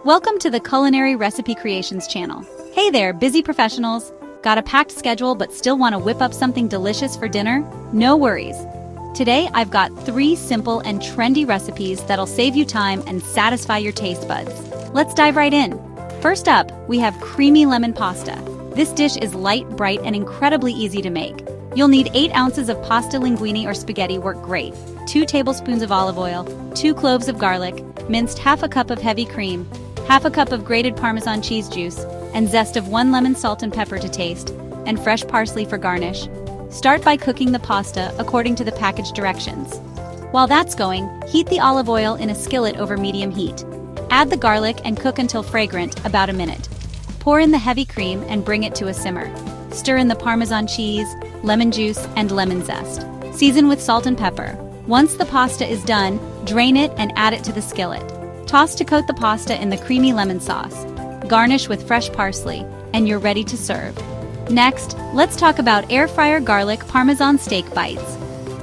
Welcome to the Culinary Recipe Creations channel. Hey there, busy professionals. Got a packed schedule but still want to whip up something delicious for dinner? No worries. Today I've got 3 simple and trendy recipes that'll save you time and satisfy your taste buds. Let's dive right in. First up, we have creamy lemon pasta. This dish is light, bright, and incredibly easy to make. You'll need 8 ounces of pasta linguine or spaghetti work great, 2 tablespoons of olive oil, 2 cloves of garlic, minced half a cup of heavy cream, half a cup of grated Parmesan cheese juice, and zest of 1 lemon, salt and pepper to taste, and fresh parsley for garnish. Start by cooking the pasta according to the package directions. While that's going, heat the olive oil in a skillet over medium heat. Add the garlic and cook until fragrant, about a minute. Pour in the heavy cream and bring it to a simmer. Stir in the Parmesan cheese, lemon juice, and lemon zest. Season with salt and pepper. Once the pasta is done, drain it and add it to the skillet. Toss to coat the pasta in the creamy lemon sauce. Garnish with fresh parsley, and you're ready to serve. Next, let's talk about air fryer garlic Parmesan steak bites.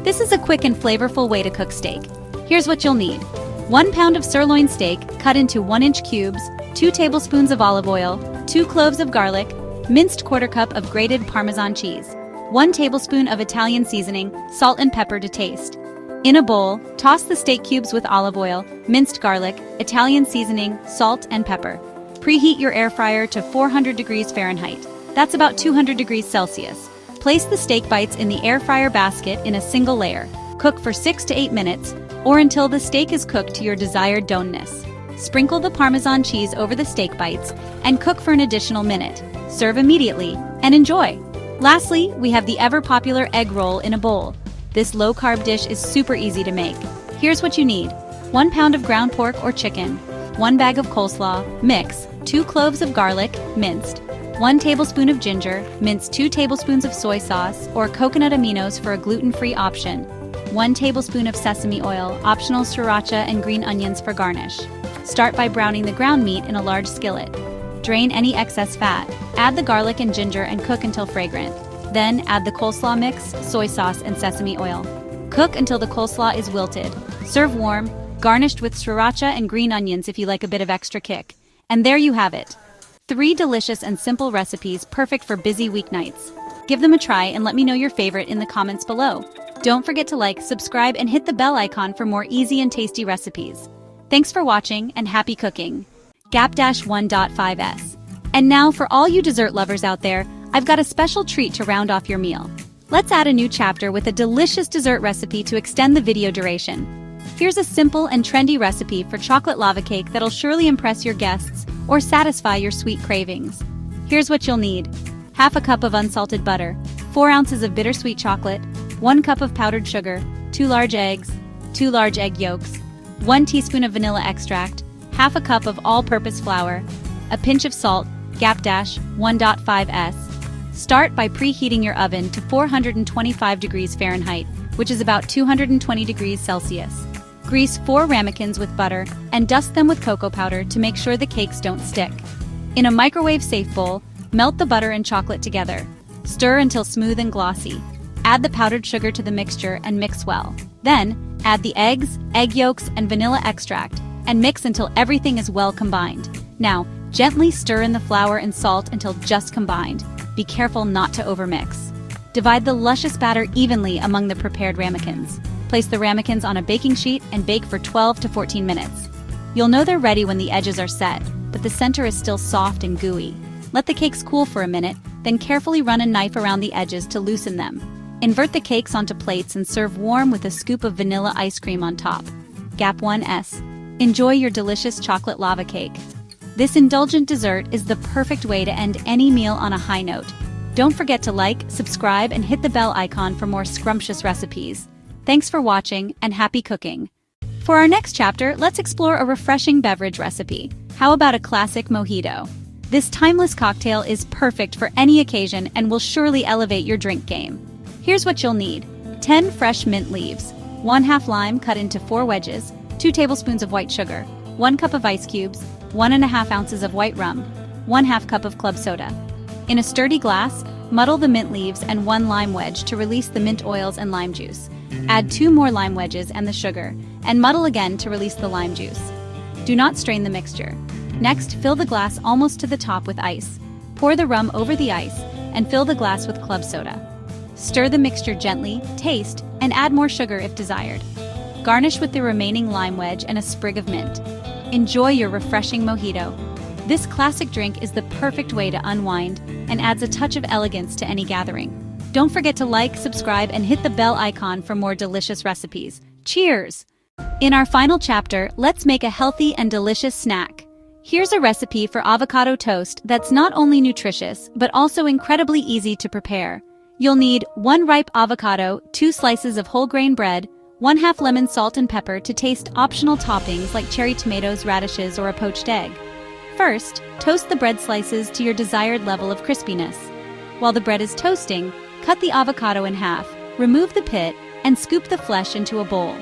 This is a quick and flavorful way to cook steak. Here's what you'll need. 1 pound of sirloin steak cut into 1-inch cubes, 2 tablespoons of olive oil, 2 cloves of garlic, minced 1/4 cup of grated Parmesan cheese, 1 tablespoon of Italian seasoning, salt and pepper to taste. In a bowl, toss the steak cubes with olive oil, minced garlic, Italian seasoning, salt, and pepper. Preheat your air fryer to 400 degrees Fahrenheit. That's about 200 degrees Celsius. Place the steak bites in the air fryer basket in a single layer. Cook for 6 to 8 minutes, or until the steak is cooked to your desired doneness. Sprinkle the Parmesan cheese over the steak bites and cook for an additional minute. Serve immediately and enjoy. Lastly, we have the ever-popular egg roll in a bowl. This low-carb dish is super easy to make. Here's what you need. 1 pound of ground pork or chicken, 1 bag of coleslaw, mix, 2 cloves of garlic, minced, 1 tablespoon of ginger, mince 2 tablespoons of soy sauce or coconut aminos for a gluten-free option, 1 tablespoon of sesame oil, optional sriracha and green onions for garnish. Start by browning the ground meat in a large skillet. Drain any excess fat. Add the garlic and ginger and cook until fragrant. Then add the coleslaw mix, soy sauce, and sesame oil. Cook until the coleslaw is wilted. Serve warm, garnished with sriracha and green onions if you like a bit of extra kick. And there you have it. 3 delicious and simple recipes perfect for busy weeknights. Give them a try and let me know your favorite in the comments below. Don't forget to like, subscribe, and hit the bell icon for more easy and tasty recipes. Thanks for watching and happy cooking. Gap-1.5s. And now for all you dessert lovers out there, I've got a special treat to round off your meal. Let's add a new chapter with a delicious dessert recipe to extend the video duration. Here's a simple and trendy recipe for chocolate lava cake that'll surely impress your guests or satisfy your sweet cravings. Here's what you'll need. Half a cup of unsalted butter, 4 ounces of bittersweet chocolate, 1 cup of powdered sugar, 2 large eggs, 2 large egg yolks, 1 teaspoon of vanilla extract, half a cup of all-purpose flour, a pinch of salt, Gap-1.5s. Start by preheating your oven to 425 degrees Fahrenheit, which is about 220 degrees Celsius. Grease 4 ramekins with butter and dust them with cocoa powder to make sure the cakes don't stick. In a microwave-safe bowl, melt the butter and chocolate together. Stir until smooth and glossy. Add the powdered sugar to the mixture and mix well. Then, add the eggs, egg yolks, and vanilla extract, and mix until everything is well combined. Now, gently stir in the flour and salt until just combined. Be careful not to overmix. Divide the luscious batter evenly among the prepared ramekins. Place the ramekins on a baking sheet and bake for 12 to 14 minutes. You'll know they're ready when the edges are set, but the center is still soft and gooey. Let the cakes cool for a minute, then carefully run a knife around the edges to loosen them. Invert the cakes onto plates and serve warm with a scoop of vanilla ice cream on top. Gap-1s. Enjoy your delicious chocolate lava cake. This indulgent dessert is the perfect way to end any meal on a high note. Don't forget to like, subscribe, and hit the bell icon for more scrumptious recipes. Thanks for watching and happy cooking. For our next chapter, let's explore a refreshing beverage recipe. How about a classic mojito? This timeless cocktail is perfect for any occasion and will surely elevate your drink game. Here's what you'll need. 10 fresh mint leaves, 1/2 lime cut into 4 wedges, 2 tablespoons of white sugar, 1 cup of ice cubes, 1½ ounces of white rum, 1/2 cup of club soda. In a sturdy glass, muddle the mint leaves and 1 lime wedge to release the mint oils and lime juice. Add 2 more lime wedges and the sugar, and muddle again to release the lime juice. Do not strain the mixture. Next, fill the glass almost to the top with ice. Pour the rum over the ice and fill the glass with club soda. Stir the mixture gently, taste, and add more sugar if desired. Garnish with the remaining lime wedge and a sprig of mint. Enjoy your refreshing mojito. This classic drink is the perfect way to unwind and adds a touch of elegance to any gathering. Don't forget to like, subscribe, and hit the bell icon for more delicious recipes. Cheers! In our final chapter, let's make a healthy and delicious snack. Here's a recipe for avocado toast that's not only nutritious, but also incredibly easy to prepare. You'll need 1 ripe avocado, 2 slices of whole grain bread, 1/2 lemon, salt and pepper to taste, optional toppings like cherry tomatoes, radishes, or a poached egg. First, toast the bread slices to your desired level of crispiness. While the bread is toasting, cut the avocado in half, remove the pit, and scoop the flesh into a bowl.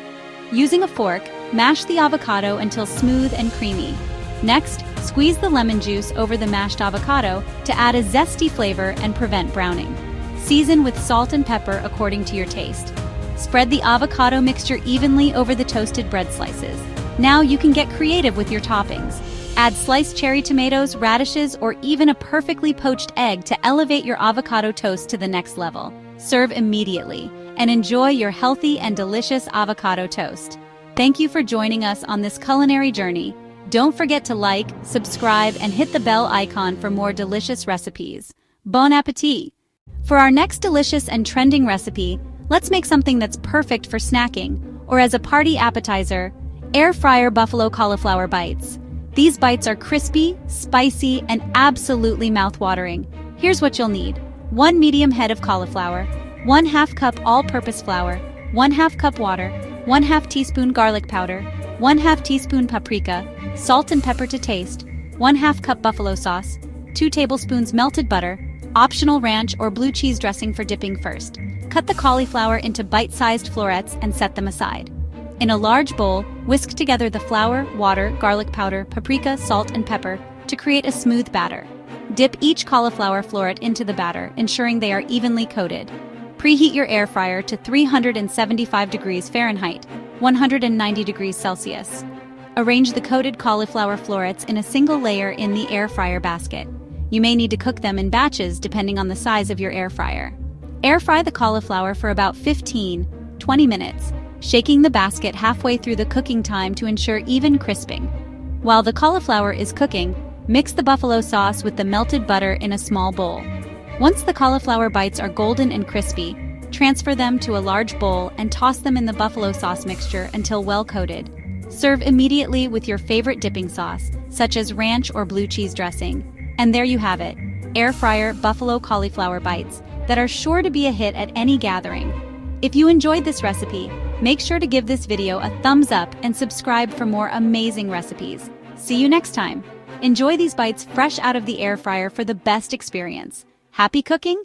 Using a fork, mash the avocado until smooth and creamy. Next, squeeze the lemon juice over the mashed avocado to add a zesty flavor and prevent browning. Season with salt and pepper according to your taste. Spread the avocado mixture evenly over the toasted bread slices. Now you can get creative with your toppings. Add sliced cherry tomatoes, radishes, or even a perfectly poached egg to elevate your avocado toast to the next level. Serve immediately and enjoy your healthy and delicious avocado toast. Thank you for joining us on this culinary journey. Don't forget to like, subscribe, and hit the bell icon for more delicious recipes. Bon appétit! For our next delicious and trending recipe, let's make something that's perfect for snacking or as a party appetizer: air fryer buffalo cauliflower bites. These bites are crispy, spicy, and absolutely mouth-watering. Here's what you'll need: 1 medium head of cauliflower, 1/2 cup all-purpose flour, 1/2 cup water, 1/2 teaspoon garlic powder, 1/2 teaspoon paprika, salt and pepper to taste, 1/2 cup buffalo sauce, 2 tablespoons melted butter, optional ranch or blue cheese dressing for dipping first. Cut the cauliflower into bite-sized florets and set them aside. In a large bowl, whisk together the flour, water, garlic powder, paprika, salt, and pepper to create a smooth batter. Dip each cauliflower floret into the batter, ensuring they are evenly coated. Preheat your air fryer to 375 degrees Fahrenheit, 190 degrees Celsius. Arrange the coated cauliflower florets in a single layer in the air fryer basket. You may need to cook them in batches depending on the size of your air fryer. Air fry the cauliflower for about 15-20 minutes, shaking the basket halfway through the cooking time to ensure even crisping. While the cauliflower is cooking, mix the buffalo sauce with the melted butter in a small bowl. Once the cauliflower bites are golden and crispy, transfer them to a large bowl and toss them in the buffalo sauce mixture until well coated. Serve immediately with your favorite dipping sauce, such as ranch or blue cheese dressing. And there you have it, air fryer buffalo cauliflower bites that are sure to be a hit at any gathering. If you enjoyed this recipe, make sure to give this video a thumbs up and subscribe for more amazing recipes. See you next time. Enjoy these bites fresh out of the air fryer for the best experience. Happy cooking!